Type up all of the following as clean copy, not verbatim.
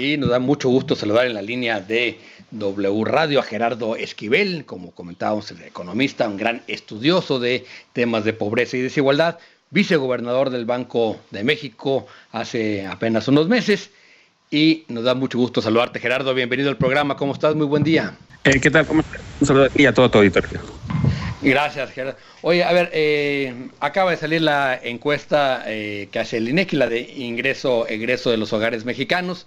Y nos da mucho gusto saludar en la línea de W Radio a Gerardo Esquivel, como comentábamos, el economista, un gran estudioso de temas de pobreza y desigualdad, vicegobernador del Banco de México hace apenas unos meses. Y nos da mucho gusto saludarte, Gerardo. Bienvenido al programa. ¿Cómo estás? Muy buen día. ¿Qué tal? ¿Cómo estás? Un saludo a ti y a todo tu auditorio. Gracias, Gerardo. Oye, a ver, acaba de salir la encuesta que hace el INEGI, la de egreso de los hogares mexicanos,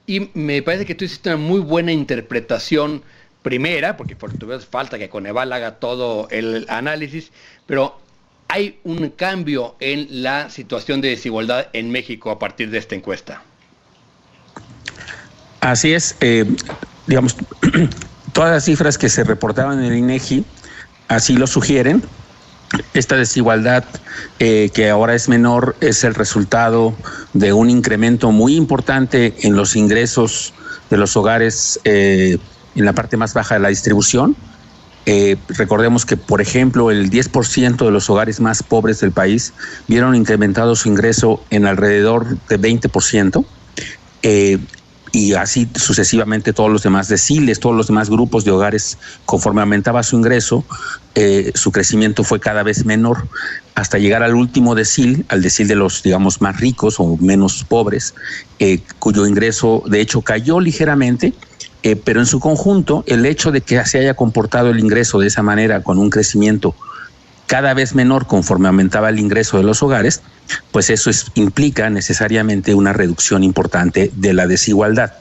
y me parece que tú hiciste una muy buena interpretación primera, porque por tu vez falta que Coneval haga todo el análisis, pero hay un cambio en la situación de desigualdad en México a partir de esta encuesta. Así es, digamos, todas las cifras que se reportaban en el INEGI así lo sugieren. Esta desigualdad que ahora es menor es el resultado de un incremento muy importante en los ingresos de los hogares en la parte más baja de la distribución. Recordemos que, por ejemplo, el 10% de los hogares más pobres del país vieron incrementado su ingreso en alrededor de 20%. Y así sucesivamente todos los demás deciles, todos los demás grupos de hogares, conforme aumentaba su ingreso, su crecimiento fue cada vez menor, hasta llegar al último decil, al decil de los, digamos, más ricos o menos pobres, cuyo ingreso de hecho cayó ligeramente, pero en su conjunto el hecho de que se haya comportado el ingreso de esa manera, con un crecimiento cada vez menor conforme aumentaba el ingreso de los hogares, pues eso implica necesariamente una reducción importante de la desigualdad.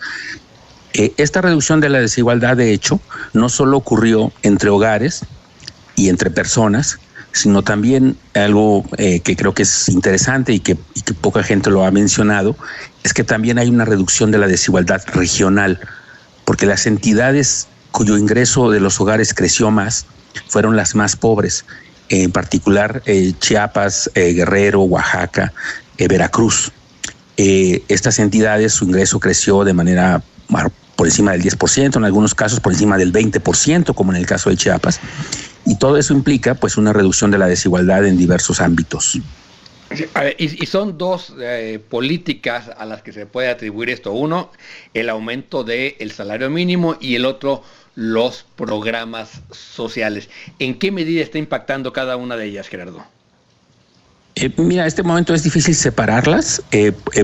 Esta reducción de la desigualdad, de hecho, no solo ocurrió entre hogares y entre personas, sino también algo que creo que es interesante y que poca gente lo ha mencionado, es que también hay una reducción de la desigualdad regional, porque las entidades cuyo ingreso de los hogares creció más fueron las más pobres. En particular Chiapas, Guerrero, Oaxaca, Veracruz. Estas entidades, su ingreso creció de manera por encima del 10%, en algunos casos por encima del 20%, como en el caso de Chiapas, y todo eso implica pues una reducción de la desigualdad en diversos ámbitos. Y son dos políticas a las que se puede atribuir esto. Uno, el aumento del salario mínimo, y el otro, los programas sociales. ¿En qué medida está impactando cada una de ellas, Gerardo? Mira, este momento es difícil separarlas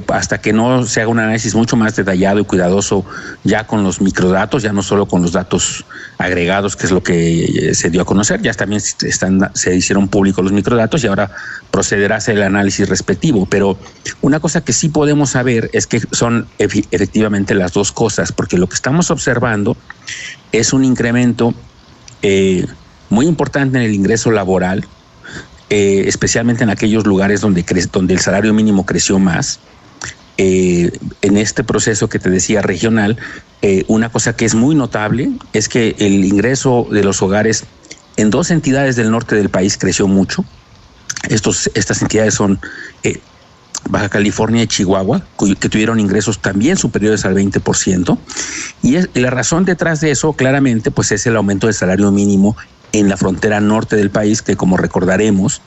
hasta que no se haga un análisis mucho más detallado y cuidadoso ya con los microdatos, ya no solo con los datos agregados, que es lo que se dio a conocer, ya también se hicieron públicos los microdatos y ahora procederá a hacer el análisis respectivo. Pero una cosa que sí podemos saber es que son efectivamente las dos cosas, porque lo que estamos observando es un incremento muy importante en el ingreso laboral, especialmente en aquellos lugares donde el salario mínimo creció más. En este proceso que te decía regional, una cosa que es muy notable es que el ingreso de los hogares en dos entidades del norte del país creció mucho. Estas entidades son Baja California y Chihuahua, que tuvieron ingresos también superiores al 20%. Y la razón detrás de eso, claramente, pues es el aumento del salario mínimo en la frontera norte del país, que, como recordaremos,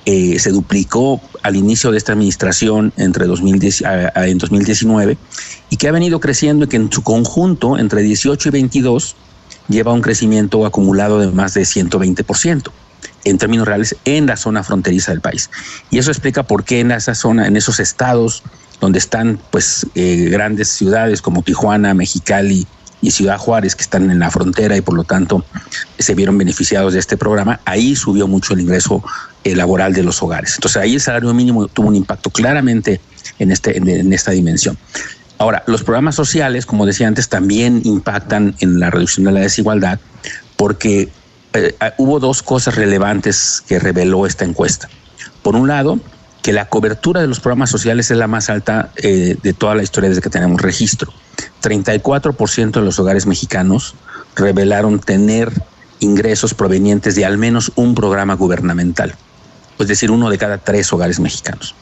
se duplicó al inicio de esta administración en 2019, y que ha venido creciendo y que en su conjunto, entre 18 y 22, lleva un crecimiento acumulado de más de 120%. En términos reales, en la zona fronteriza del país. Y eso explica por qué en esa zona, en esos estados donde están pues grandes ciudades como Tijuana, Mexicali y Ciudad Juárez, que están en la frontera y por lo tanto se vieron beneficiados de este programa, ahí subió mucho el ingreso laboral de los hogares. Entonces ahí el salario mínimo tuvo un impacto claramente en esta dimensión. Ahora, los programas sociales, como decía antes, también impactan en la reducción de la desigualdad, porque hubo dos cosas relevantes que reveló esta encuesta. Por un lado, que la cobertura de los programas sociales es la más alta de toda la historia desde que tenemos registro. 34% de los hogares mexicanos revelaron tener ingresos provenientes de al menos un programa gubernamental, es decir, 1 de cada 3 hogares mexicanos.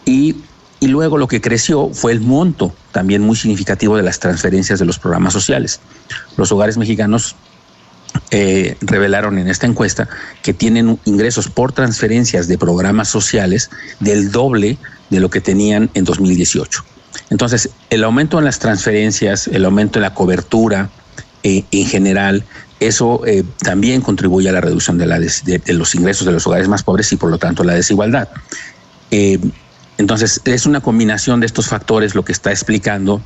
Y luego lo que creció fue el monto también muy significativo de las transferencias de los programas sociales. Los hogares mexicanos revelaron en esta encuesta que tienen ingresos por transferencias de programas sociales del doble de lo que tenían en 2018. Entonces, el aumento en las transferencias, el aumento en la cobertura en general, eso también contribuye a la reducción de los ingresos de los hogares más pobres y por lo tanto la desigualdad. Entonces, es una combinación de estos factores lo que está explicando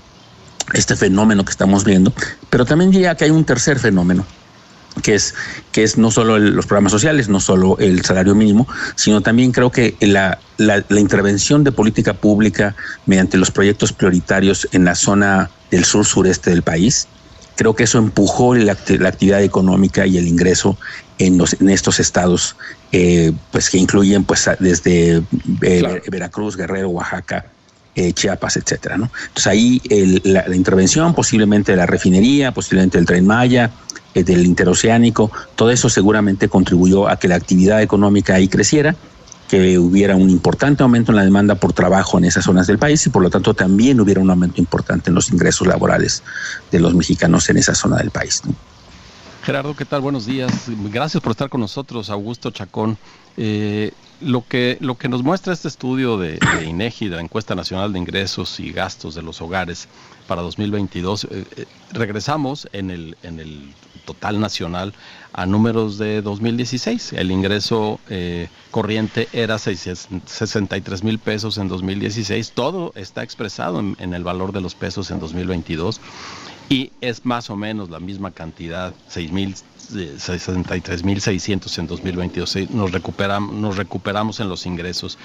este fenómeno que estamos viendo, pero también diría que hay un tercer fenómeno, que es no solo los programas sociales, no solo el salario mínimo, sino también creo que la intervención de política pública mediante los proyectos prioritarios en la zona del sur-sureste del país. Creo que eso empujó la actividad económica y el ingreso en estos estados, pues que incluyen pues desde claro, Veracruz, Guerrero, Oaxaca, Chiapas, etcétera, ¿no? Entonces ahí la intervención, posiblemente de la refinería, posiblemente del Tren Maya, del interoceánico, todo eso seguramente contribuyó a que la actividad económica ahí creciera, que hubiera un importante aumento en la demanda por trabajo en esas zonas del país y por lo tanto también hubiera un aumento importante en los ingresos laborales de los mexicanos en esa zona del país, ¿no? Gerardo, ¿qué tal? Buenos días. Gracias por estar con nosotros, Augusto Chacón. Lo que nos muestra este estudio de INEGI, de la Encuesta Nacional de Ingresos y Gastos de los Hogares para 2022, regresamos en el total nacional a números de 2016. El ingreso corriente era 63 mil pesos en 2016. Todo está expresado en el valor de los pesos en 2022 y es más o menos la misma cantidad, 63.600 en 2022. Nos recuperamos en los ingresos,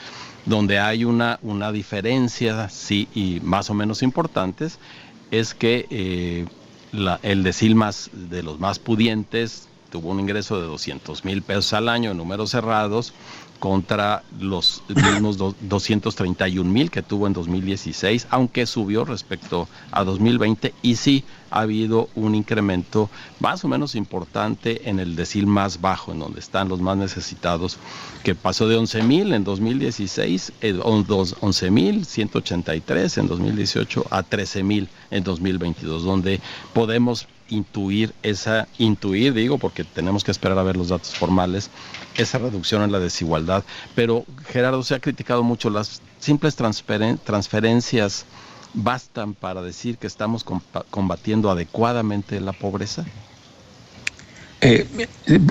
donde hay una diferencia, sí, y más o menos importantes, es que el decil de los más pudientes tuvo un ingreso de 200,000 pesos al año en números cerrados contra los mismos 231,000 que tuvo en 2016, aunque subió respecto a 2020 y sí ha habido un incremento más o menos importante en el decil más bajo, en donde están los más necesitados, que pasó de 11,000 en 2016, 11,183 en 2018 a 13,000 en 2022, donde podemos intuir digo, porque tenemos que esperar a ver los datos formales, esa reducción en la desigualdad. Pero, Gerardo, se ha criticado mucho, las simples transferencias bastan para decir que estamos combatiendo adecuadamente la pobreza.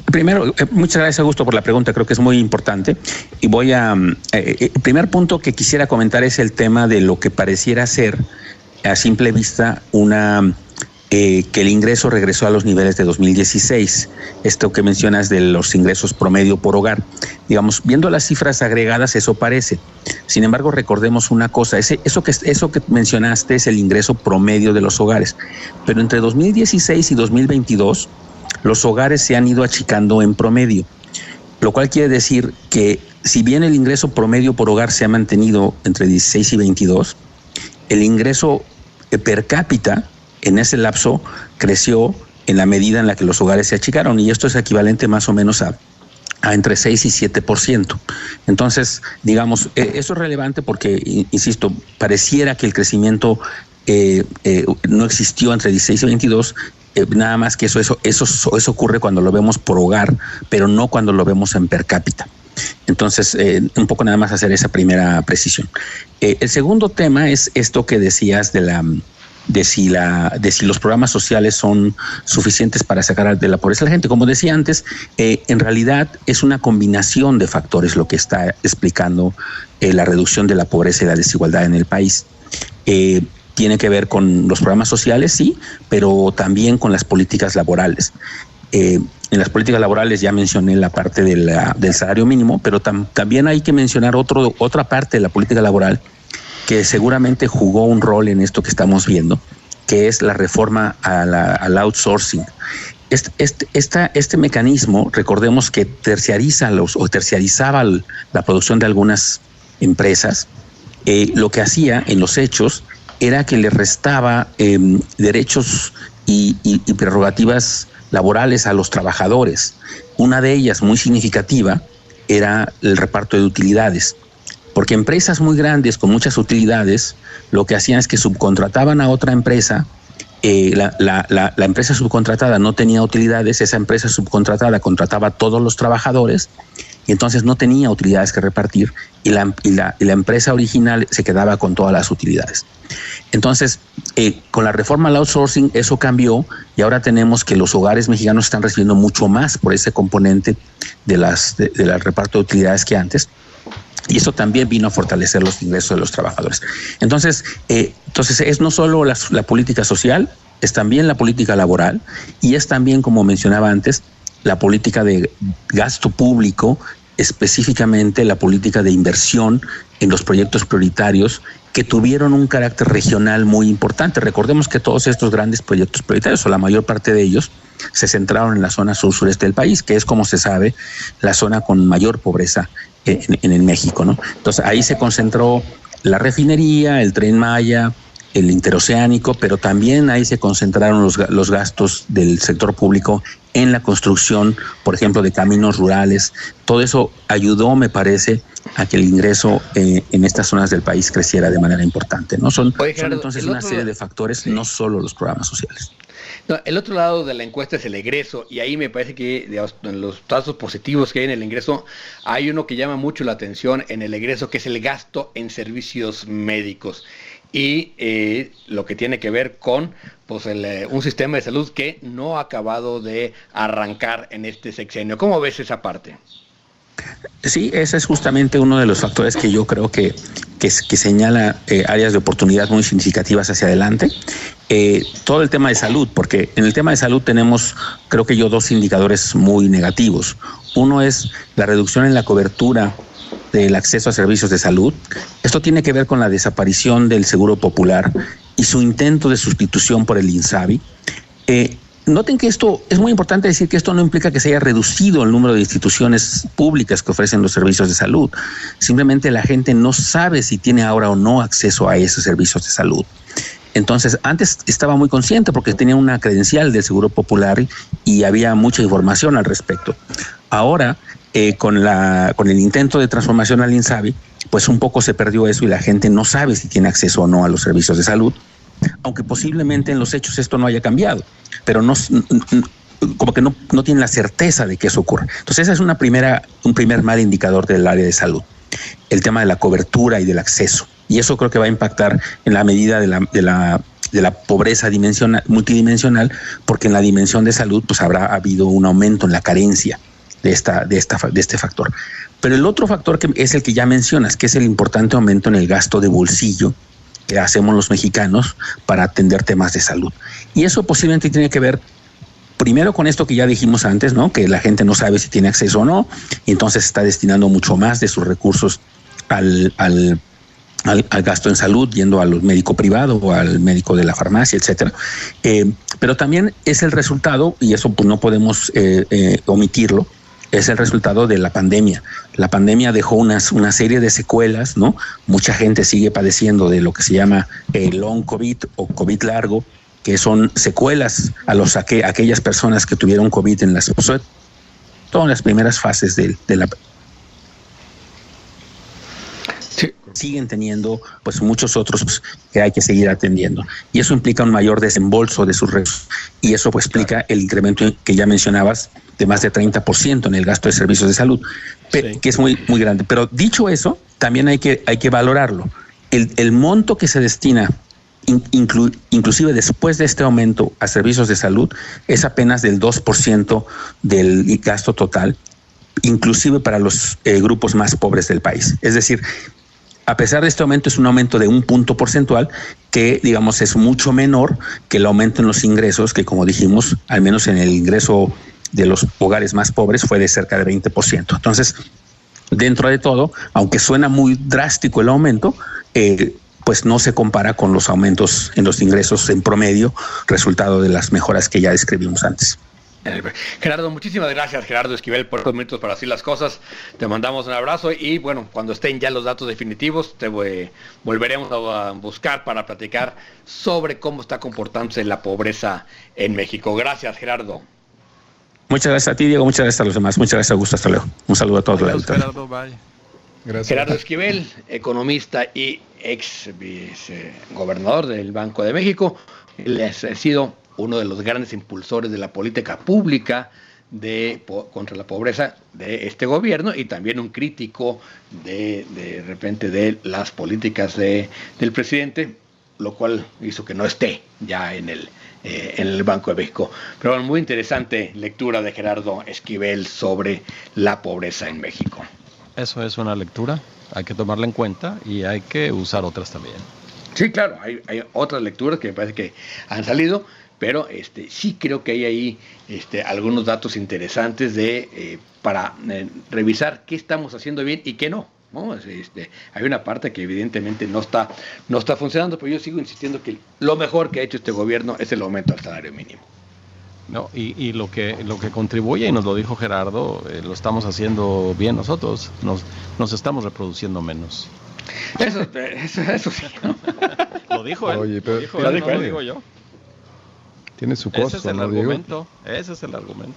Primero, muchas gracias, Augusto, por la pregunta, creo que es muy importante. Y voy el primer punto que quisiera comentar es el tema de lo que pareciera ser, a simple vista, que el ingreso regresó a los niveles de 2016. Esto que mencionas de los ingresos promedio por hogar. Digamos, viendo las cifras agregadas, eso parece. Sin embargo, recordemos una cosa, eso que mencionaste es el ingreso promedio de los hogares. Pero entre 2016 y 2022, los hogares se han ido achicando en promedio. Lo cual quiere decir que si bien el ingreso promedio por hogar se ha mantenido entre 16 y 22, el ingreso per cápita en ese lapso creció en la medida en la que los hogares se achicaron, y esto es equivalente más o menos a entre 6 y 7%. Entonces, digamos, eso es relevante porque, insisto, pareciera que el crecimiento no existió entre 16 y 22, nada más que eso ocurre cuando lo vemos por hogar, pero no cuando lo vemos en per cápita. Entonces, un poco nada más hacer esa primera precisión. El segundo tema es esto que decías de si los programas sociales son suficientes para sacar de la pobreza a la gente. Como decía antes, en realidad es una combinación de factores lo que está explicando la reducción de la pobreza y la desigualdad en el país. Tiene que ver con los programas sociales, sí, pero también con las políticas laborales. En las políticas laborales ya mencioné la parte del salario mínimo, pero también hay que mencionar otra parte de la política laboral que seguramente jugó un rol en esto que estamos viendo, que es la reforma al outsourcing. Este mecanismo, recordemos que terciarizaba la producción de algunas empresas. Lo que hacía en los hechos era que le restaba derechos y prerrogativas laborales a los trabajadores. Una de ellas, muy significativa, era el reparto de utilidades. Porque empresas muy grandes con muchas utilidades lo que hacían es que subcontrataban a otra empresa, la empresa subcontratada no tenía utilidades, esa empresa subcontratada contrataba a todos los trabajadores y entonces no tenía utilidades que repartir y la empresa original se quedaba con todas las utilidades. Entonces, con la reforma al outsourcing eso cambió y ahora tenemos que los hogares mexicanos están recibiendo mucho más por ese componente del reparto de utilidades que antes. Y eso también vino a fortalecer los ingresos de los trabajadores. Entonces es no solo la política social, es también la política laboral y es también, como mencionaba antes, la política de gasto público, específicamente la política de inversión en los proyectos prioritarios que tuvieron un carácter regional muy importante. Recordemos que todos estos grandes proyectos prioritarios, o la mayor parte de ellos, se centraron en la zona sur-sureste del país, que es, como se sabe, la zona con mayor pobreza en el México, ¿no? Entonces ahí se concentró la refinería, el Tren Maya, el interoceánico, pero también ahí se concentraron los gastos del sector público en la construcción, por ejemplo, de caminos rurales. Todo eso ayudó, me parece, a que el ingreso en estas zonas del país creciera de manera importante, ¿no? Son entonces una serie de factores, sí, no solo los programas sociales. No, el otro lado de la encuesta es el egreso, y ahí me parece que, digamos, en los datos positivos que hay en el ingreso, hay uno que llama mucho la atención en el egreso, que es el gasto en servicios médicos. Y lo que tiene que ver con pues un sistema de salud que no ha acabado de arrancar en este sexenio. ¿Cómo ves esa parte? Sí, ese es justamente uno de los factores que yo creo que señala áreas de oportunidad muy significativas hacia adelante. Todo el tema de salud, porque en el tema de salud tenemos, creo que yo, dos indicadores muy negativos. Uno es la reducción en la cobertura del acceso a servicios de salud. Esto tiene que ver con la desaparición del Seguro Popular y su intento de sustitución por el INSABI. Noten que esto es muy importante decir que esto no implica que se haya reducido el número de instituciones públicas que ofrecen los servicios de salud. Simplemente la gente no sabe si tiene ahora o no acceso a esos servicios de salud. Entonces, antes estaba muy consciente porque tenía una credencial del Seguro Popular y había mucha información al respecto. Ahora, con el intento de transformación al INSABI, pues un poco se perdió eso y la gente no sabe si tiene acceso o no a los servicios de salud, aunque posiblemente en los hechos esto no haya cambiado, pero como que no tienen la certeza de que eso ocurre. Entonces ese es un primer mal indicador del área de salud, el tema de la cobertura y del acceso, y eso creo que va a impactar en la medida de la pobreza multidimensional, porque en la dimensión de salud pues habrá habido un aumento en la carencia de este factor. Pero el otro factor que es el que ya mencionas, que es el importante aumento en el gasto de bolsillo que hacemos los mexicanos para atender temas de salud. Y eso posiblemente tiene que ver primero con esto que ya dijimos antes, ¿no? Que la gente no sabe si tiene acceso o no, y entonces está destinando mucho más de sus recursos al gasto en salud, yendo al médico privado o al médico de la farmacia, etcétera. Pero también es el resultado, y eso pues no podemos omitirlo, es el resultado de la pandemia. La pandemia dejó una serie de secuelas, ¿no? Mucha gente sigue padeciendo de lo que se llama long COVID o COVID largo, que son secuelas a aquellas personas que tuvieron COVID en las primeras fases de la siguen teniendo pues muchos otros que hay que seguir atendiendo, y eso implica un mayor desembolso de sus recursos, y eso pues explica el incremento que ya mencionabas de más de 30% en el gasto de servicios de salud, sí, que es muy, muy grande. Pero dicho eso, también hay que valorarlo. El monto que se destina inclusive después de este aumento a servicios de salud es apenas del 2% del gasto total, inclusive para los grupos más pobres del país. Es decir, a pesar de este aumento, es un aumento de un punto porcentual que, digamos, es mucho menor que el aumento en los ingresos, que, como dijimos, al menos en el ingreso de los hogares más pobres fue de cerca de 20%. Entonces, dentro de todo, aunque suena muy drástico el aumento, pues no se compara con los aumentos en los ingresos en promedio, resultado de las mejoras que ya describimos antes. Gerardo, muchísimas gracias, Gerardo Esquivel, por estos minutos para decir las cosas. Te mandamos un abrazo y bueno, cuando estén ya los datos definitivos, te volveremos a buscar para platicar sobre cómo está comportándose la pobreza en México. Gracias, Gerardo. Muchas gracias a ti, Diego. Muchas gracias a los demás. Muchas gracias, Augusto. Hasta luego. Un saludo a todos. Adiós, Gerardo, bye. Gracias. Gerardo Esquivel, economista y ex vicegobernador del Banco de México. Él ha sido uno de los grandes impulsores de la política pública contra la pobreza de este gobierno y también un crítico de repente de las políticas del presidente, lo cual hizo que no esté ya en el Banco de México. Pero bueno, muy interesante lectura de Gerardo Esquivel sobre la pobreza en México. Eso es una lectura, hay que tomarla en cuenta y hay que usar otras también. Sí, claro, hay otras lecturas que me parece que han salido, pero sí creo que hay ahí algunos datos interesantes para revisar qué estamos haciendo bien y qué no. ¿No? Hay una parte que evidentemente no está funcionando, pero yo sigo insistiendo que lo mejor que ha hecho este gobierno es el aumento del salario mínimo. No, y lo que contribuye, y nos lo dijo Gerardo, lo estamos haciendo bien nosotros, nos estamos reproduciendo menos. Eso sí, ¿no? Lo dijo él. Oye, pero, lo dijo él, no lo digo yo. Tiene su costo, ese es el ¿no, argumento, Diego? Ese es el argumento.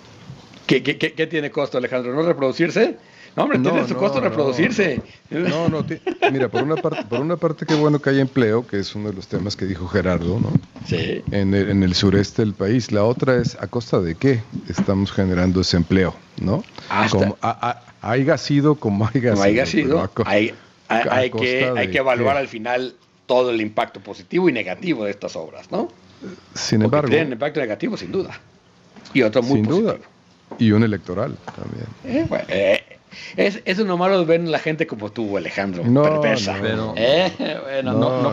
¿Qué tiene costo, Alejandro? ¿No reproducirse? No, hombre, tiene su costo reproducirse. Mira, por una parte qué bueno que haya empleo, que es uno de los temas que dijo Gerardo, ¿no? Sí. En el sureste del país. La otra es, ¿a costa de qué estamos generando ese empleo, no? Haya sido como haya sido. Hay que evaluar al final todo el impacto positivo y negativo de estas obras, ¿no? Sin embargo, tienen impacto negativo, sin duda. Y otro muy positivo. Sin duda. Y un electoral también. Eso nomás lo ven la gente como tú, Alejandro. No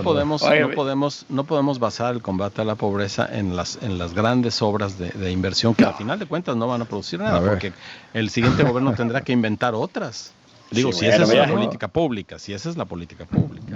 podemos basar el combate a la pobreza en las grandes obras de inversión que al final de cuentas no van a producir nada, porque el siguiente gobierno tendrá que inventar otras. Digo, si esa es la política pública,